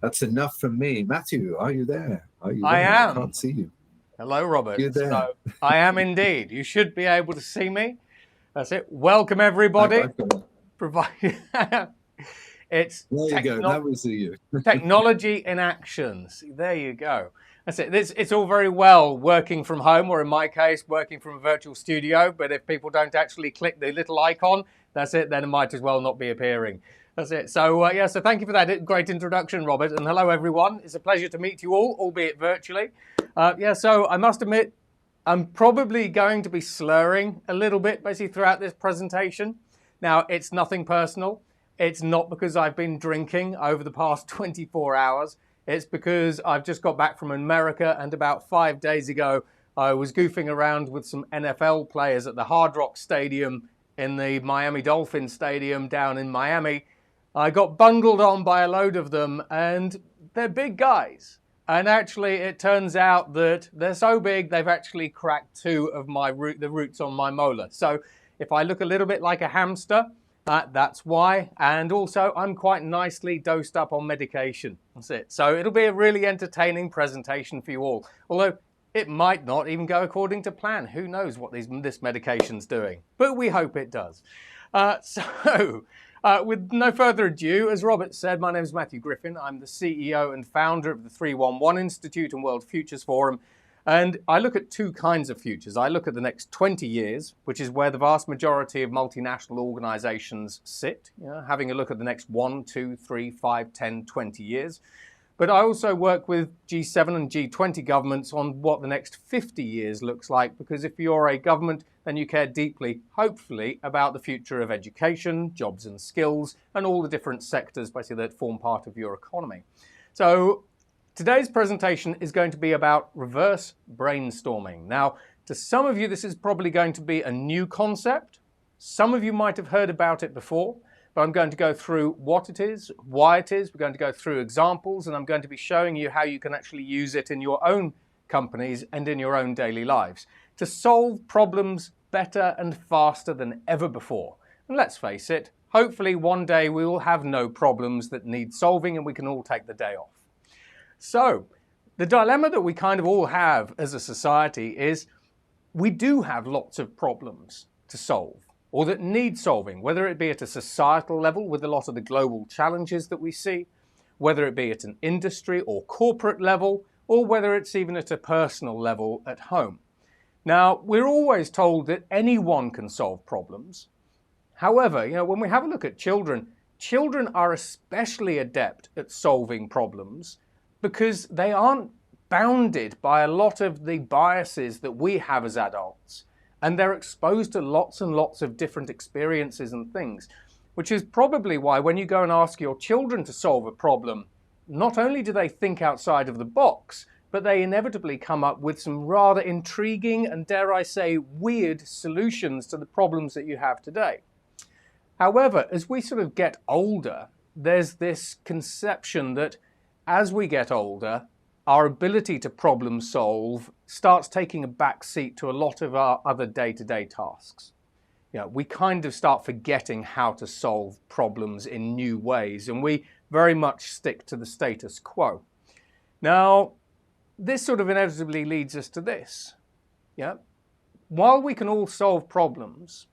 That's enough from me. Matthew, are you there? Are you I there? am. I can't see you. Hello, Robert. You're there. So, I am indeed. You should be able to see me. That's it. Welcome, everybody. I've got it. It's There you go. Now we see you. technology in action. See, there you go. That's it. It's all very well working from home, or in my case, working from a virtual studio. But if people don't actually click the little icon, that's it. Then it might as well not be appearing. That's it. So, so thank you for that great introduction, Robert. And hello, everyone. It's a pleasure to meet you all, albeit virtually. So I must admit, I'm probably going to be slurring a little bit, basically, throughout this presentation. Now, it's nothing personal. It's not because I've been drinking over the past 24 hours. It's because I've just got back from America, and about 5 days ago, I was goofing around with some NFL players at the Hard Rock Stadium in the Miami Dolphins Stadium down in Miami. I got bundled on by a load of them, and they're big guys. And actually, it turns out that they're so big, they've actually cracked two of the roots on my molar. So if I look a little bit like a hamster, that's why. And also, I'm quite nicely dosed up on medication. That's it. So it'll be a really entertaining presentation for you all. Although it might not even go according to plan. Who knows what this medication's doing? But we hope it does. With no further ado, as Robert said, my name is Matthew Griffin. I'm the CEO and founder of the 311 Institute and World Futures Forum. And I look at two kinds of futures. I look at the next 20 years, which is where the vast majority of multinational organizations sit, having a look at the next 1, 2, 3, 5, 10, 20 years. But I also work with G7 and G20 governments on what the next 50 years looks like, because if you're a government, then you care deeply, hopefully, about the future of education, jobs and skills, and all the different sectors basically that form part of your economy. So today's presentation is going to be about reverse brainstorming. Now, to some of you, this is probably going to be a new concept. Some of you might have heard about it before, but I'm going to go through what it is, why it is. We're going to go through examples, and I'm going to be showing you how you can actually use it in your own companies and in your own daily lives to solve problems better and faster than ever before. And let's face it, hopefully one day we will have no problems that need solving and we can all take the day off. So the dilemma that we kind of all have as a society is we do have lots of problems to solve or that need solving, whether it be at a societal level with a lot of the global challenges that we see, whether it be at an industry or corporate level, or whether it's even at a personal level at home. Now, we're always told that anyone can solve problems. However, when we have a look at children, children are especially adept at solving problems because they aren't bounded by a lot of the biases that we have as adults. And they're exposed to lots and lots of different experiences and things, which is probably why when you go and ask your children to solve a problem, not only do they think outside of the box, but they inevitably come up with some rather intriguing and, dare I say, weird solutions to the problems that you have today. However, as we sort of get older, there's this conception that as we get older, our ability to problem solve starts taking a back seat to a lot of our other day-to-day tasks. We kind of start forgetting how to solve problems in new ways, and we very much stick to the status quo. Now, this sort of inevitably leads us to this. While we can all solve problems,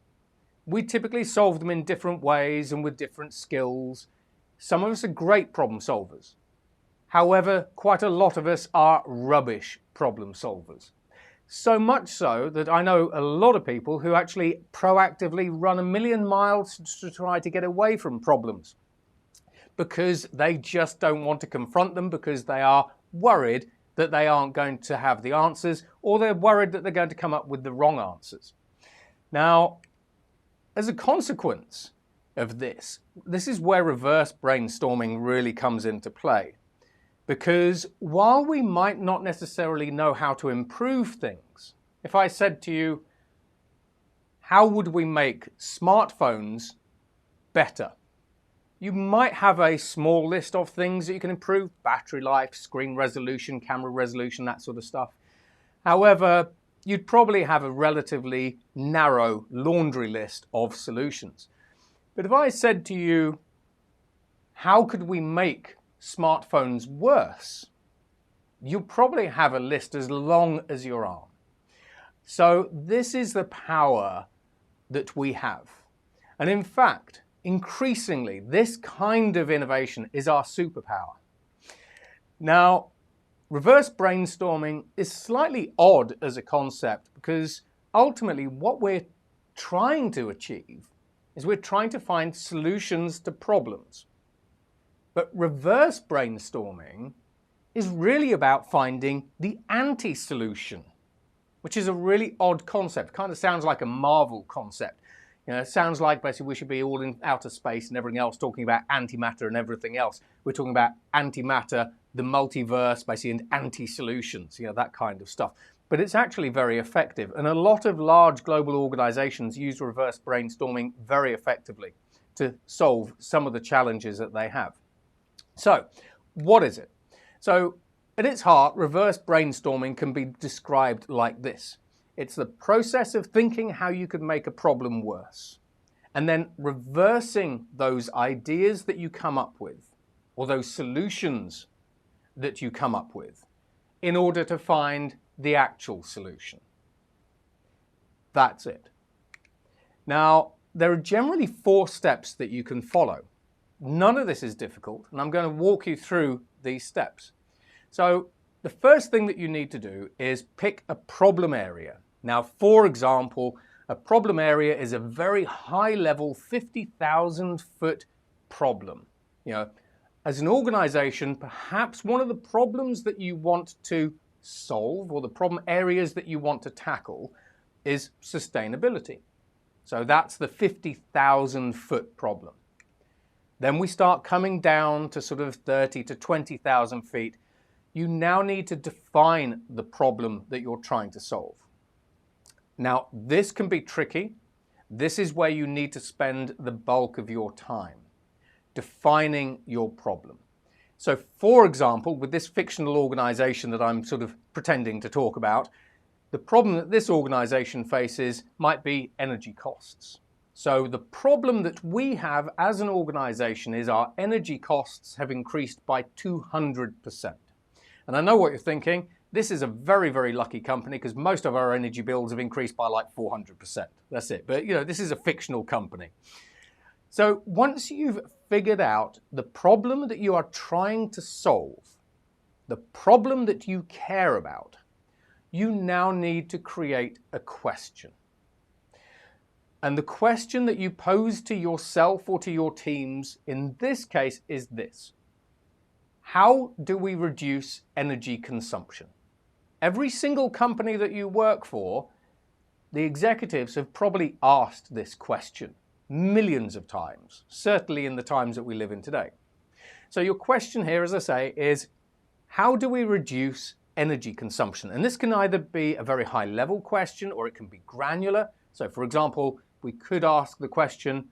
we typically solve them in different ways and with different skills. Some of us are great problem solvers. However, quite a lot of us are rubbish problem solvers. So much so that I know a lot of people who actually proactively run a million miles to try to get away from problems because they just don't want to confront them because they are worried that they aren't going to have the answers, or they're worried that they're going to come up with the wrong answers. Now, as a consequence of this is where reverse brainstorming really comes into play. Because while we might not necessarily know how to improve things, if I said to you, how would we make smartphones better? You might have a small list of things that you can improve: battery life, screen resolution, camera resolution, that sort of stuff. However, you'd probably have a relatively narrow laundry list of solutions. But if I said to you, how could we make smartphones worse, you'll probably have a list as long as your arm. So this is the power that we have. And in fact, increasingly, this kind of innovation is our superpower. Now, reverse brainstorming is slightly odd as a concept because ultimately what we're trying to achieve is we're trying to find solutions to problems. But reverse brainstorming is really about finding the anti-solution, which is a really odd concept. Kind of sounds like a Marvel concept. You know, it sounds like basically we should be all in outer space and everything else talking about antimatter and everything else. We're talking about antimatter, the multiverse, basically, and anti-solutions, you know, that kind of stuff. But it's actually very effective. And a lot of large global organizations use reverse brainstorming very effectively to solve some of the challenges that they have. So, what is it? So, at its heart, reverse brainstorming can be described like this. It's the process of thinking how you could make a problem worse, and then reversing those ideas that you come up with, or those solutions that you come up with, in order to find the actual solution. That's it. Now, there are generally 4 steps that you can follow. None of this is difficult, and I'm going to walk you through these steps. So, the first thing that you need to do is pick a problem area. Now, for example, a problem area is a very high-level 50,000-foot problem. You know, as an organization, perhaps one of the problems that you want to solve, or the problem areas that you want to tackle, is sustainability. So that's the 50,000-foot problem. Then we start coming down to sort of 30 to 20,000 feet. You now need to define the problem that you're trying to solve. Now, this can be tricky. This is where you need to spend the bulk of your time, defining your problem. So, for example, with this fictional organization that I'm sort of pretending to talk about, the problem that this organization faces might be energy costs. So the problem that we have as an organization is our energy costs have increased by 200%. And I know what you're thinking. This is a very, very lucky company because most of our energy bills have increased by like 400%. That's it. But, you know, this is a fictional company. So once you've figured out the problem that you are trying to solve, the problem that you care about, you now need to create a question. And the question that you pose to yourself or to your teams in this case is this: how do we reduce energy consumption? Every single company that you work for, the executives have probably asked this question millions of times, certainly in the times that we live in today. So your question here, as I say, is how do we reduce energy consumption? And this can either be a very high level question or it can be granular. So for example, we could ask the question,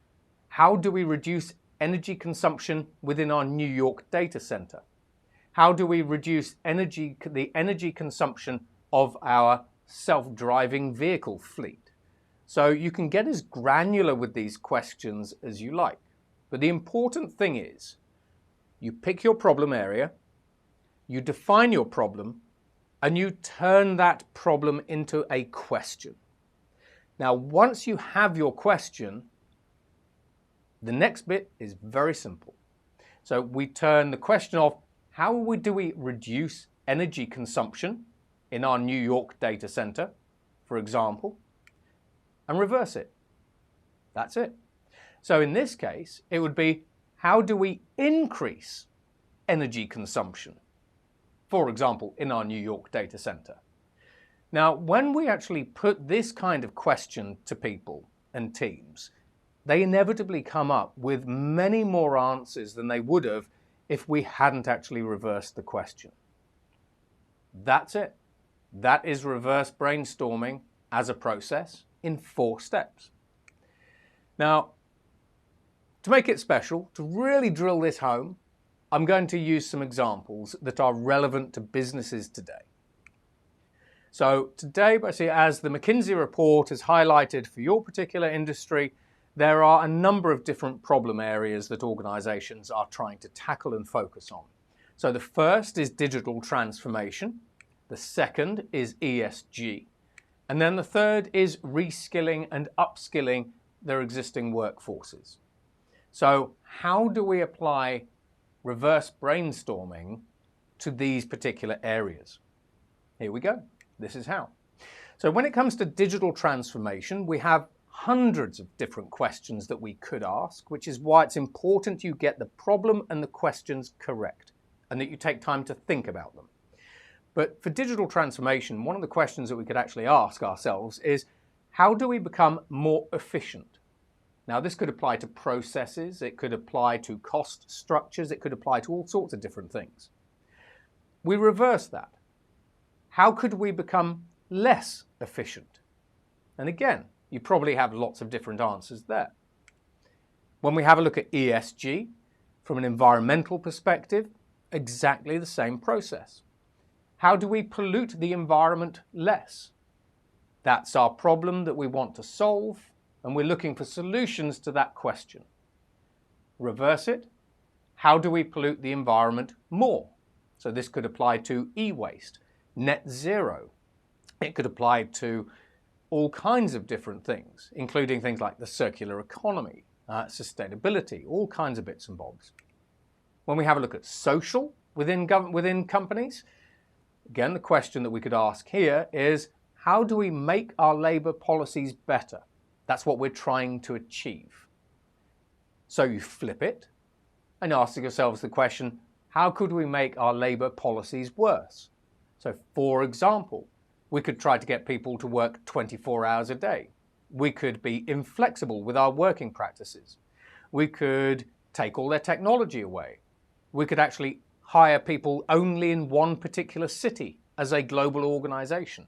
how do we reduce energy consumption within our New York data center? How do we reduce the energy consumption of our self-driving vehicle fleet? So you can get as granular with these questions as you like. But the important thing is, you pick your problem area, you define your problem, and you turn that problem into a question. Now, once you have your question, the next bit is very simple. So we turn the question of how do we reduce energy consumption in our New York data center, for example, and reverse it. That's it. So in this case, it would be how do we increase energy consumption, for example, in our New York data center. Now, when we actually put this kind of question to people and teams, they inevitably come up with many more answers than they would have if we hadn't actually reversed the question. That's it. That is reverse brainstorming as a process in 4 steps. Now, to make it special, to really drill this home, I'm going to use some examples that are relevant to businesses today. So today, basically, as the McKinsey report has highlighted for your particular industry, there are a number of different problem areas that organizations are trying to tackle and focus on. So the first is digital transformation. The second is ESG. And then the third is reskilling and upskilling their existing workforces. So how do we apply reverse brainstorming to these particular areas? Here we go. This is how. So when it comes to digital transformation, we have hundreds of different questions that we could ask, which is why it's important you get the problem and the questions correct and that you take time to think about them. But for digital transformation, one of the questions that we could actually ask ourselves is, how do we become more efficient? Now, this could apply to processes, it could apply to cost structures, it could apply to all sorts of different things. We reverse that. How could we become less efficient? And again, you probably have lots of different answers there. When we have a look at ESG, from an environmental perspective, exactly the same process. How do we pollute the environment less? That's our problem that we want to solve, and we're looking for solutions to that question. Reverse it. How do we pollute the environment more? So this could apply to e-waste, net zero. It could apply to all kinds of different things, including things like the circular economy, sustainability, all kinds of bits and bobs. When we have a look at social within companies, again, the question that we could ask here is, how do we make our labour policies better? That's what we're trying to achieve. So you flip it and ask yourselves the question, how could we make our labour policies worse? So for example, we could try to get people to work 24 hours a day. We could be inflexible with our working practices. We could take all their technology away. We could actually hire people only in one particular city as a global organization.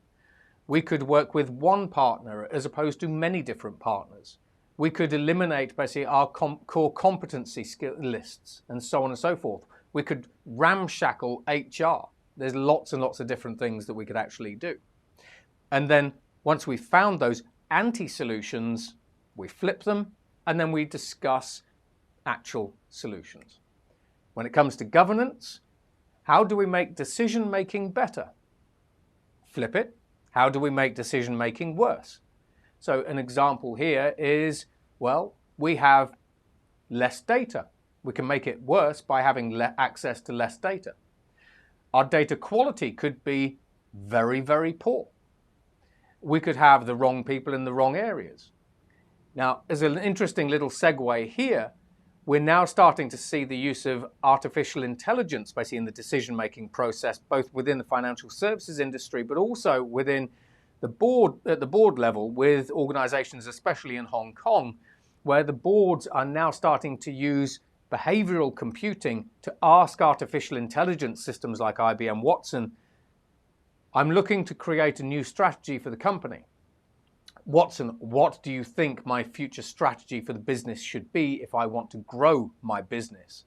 We could work with one partner as opposed to many different partners. We could eliminate basically our core competency skill lists and so on and so forth. We could ramshackle HR. There's lots and lots of different things that we could actually do. And then once we've found those anti-solutions, we flip them and then we discuss actual solutions. When it comes to governance, how do we make decision-making better? Flip it. How do we make decision-making worse? So an example here is, well, we have less data. We can make it worse by having access to less data. Our data quality could be very, very poor. We could have the wrong people in the wrong areas. Now, as an interesting little segue here, we're now starting to see the use of artificial intelligence basically in the decision-making process, both within the financial services industry, but also within the board, at the board level with organizations, especially in Hong Kong, where the boards are now starting to use behavioral computing to ask artificial intelligence systems like IBM Watson, I'm looking to create a new strategy for the company. Watson, what do you think my future strategy for the business should be if I want to grow my business?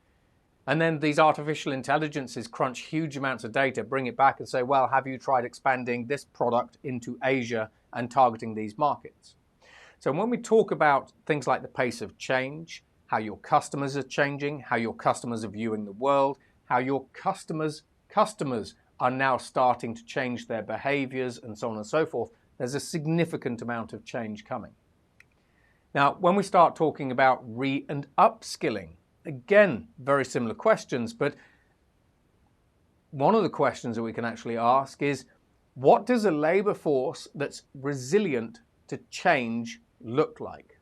And then these artificial intelligences crunch huge amounts of data, bring it back and say, well, have you tried expanding this product into Asia and targeting these markets? So when we talk about things like the pace of change, how your customers are changing, how your customers are viewing the world, how your customers are now starting to change their behaviors and so on and so forth, there's a significant amount of change coming. Now, when we start talking about re- and upskilling, again, very similar questions, but one of the questions that we can actually ask is, what does a labour force that's resilient to change look like?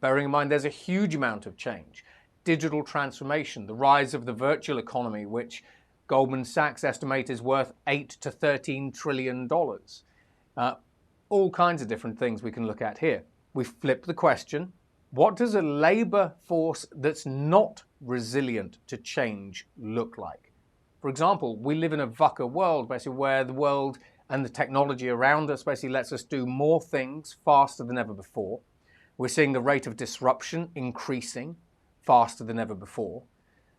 Bearing in mind there's a huge amount of change. Digital transformation, the rise of the virtual economy, which Goldman Sachs estimate is worth $8 to $13 trillion. All kinds of different things we can look at here. We flip the question, what does a labour force that's not resilient to change look like? For example, we live in a VUCA world, basically where the world and the technology around us basically lets us do more things faster than ever before. We're seeing the rate of disruption increasing faster than ever before.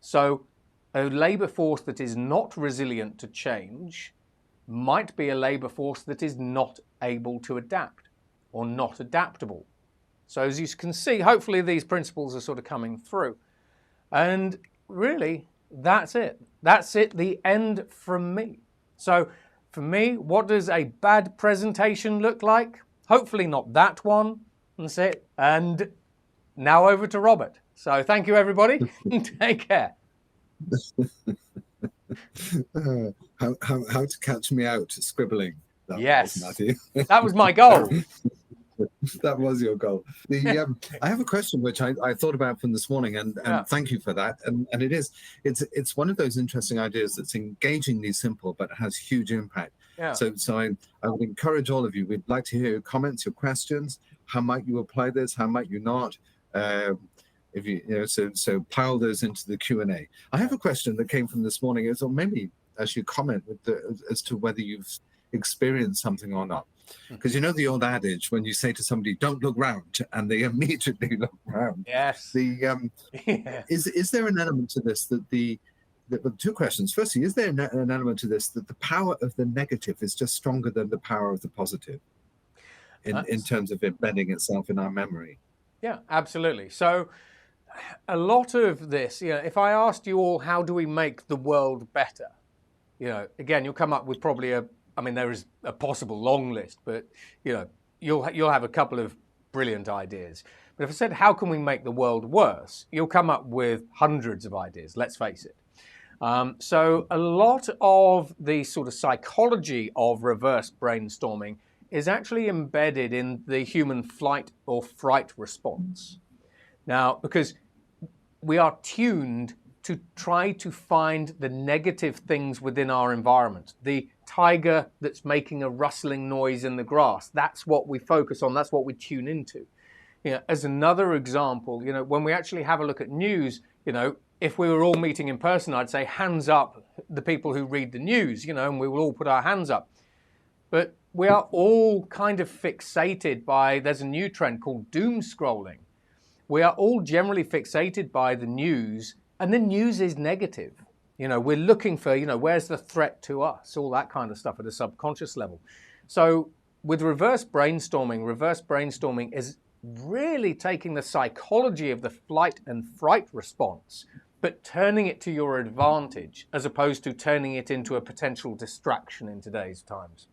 So a labour force that is not resilient to change might be a labour force that is not able to adapt or not adaptable. So as you can see, hopefully these principles are sort of coming through. And really, That's it. That's it, the end from me. So for me, what does a bad presentation look like? Hopefully not that one. That's it. And now over to Robert. So thank you, everybody. Take care. How to catch me out scribbling. Yes, Matthew. That was my goal. That was your goal. I have a question which I thought about from this morning, and thank you for that. And it's one of those interesting ideas that's engagingly simple but has huge impact. Yeah. So I would encourage all of you. We'd like to hear your comments, your questions. How might you apply this? How might you not? If so pile those into the Q&A. I have a question that came from this morning, or maybe as you comment as to whether you've experienced something or not. Because you know the old adage, when you say to somebody, "Don't look round," and they immediately look round. Yes. Is there an element to this two questions. Firstly, is there an element to this that the power of the negative is just stronger than the power of the positive in terms of embedding itself in our memory? Yeah, absolutely. So a lot of this, if I asked you all, how do we make the world better? Again, you'll come up with probably there is a possible long list, but you'll have a couple of brilliant ideas. But if I said, how can we make the world worse? You'll come up with hundreds of ideas, let's face it. So a lot of the sort of psychology of reverse brainstorming is actually embedded in the human flight or fright response. Now, because we are tuned to try to find the negative things within our environment. The tiger that's making a rustling noise in the grass, that's what we focus on, that's what we tune into. As another example, when we actually have a look at news, if we were all meeting in person, I'd say hands up the people who read the news, and we will all put our hands up. But we are all kind of fixated by, there's a new trend called doom scrolling. We are all generally fixated by the news, and the news is negative. We're looking for, where's the threat to us, all that kind of stuff at a subconscious level. So with reverse brainstorming is really taking the psychology of the flight and fright response, but turning it to your advantage, as opposed to turning it into a potential distraction in today's times.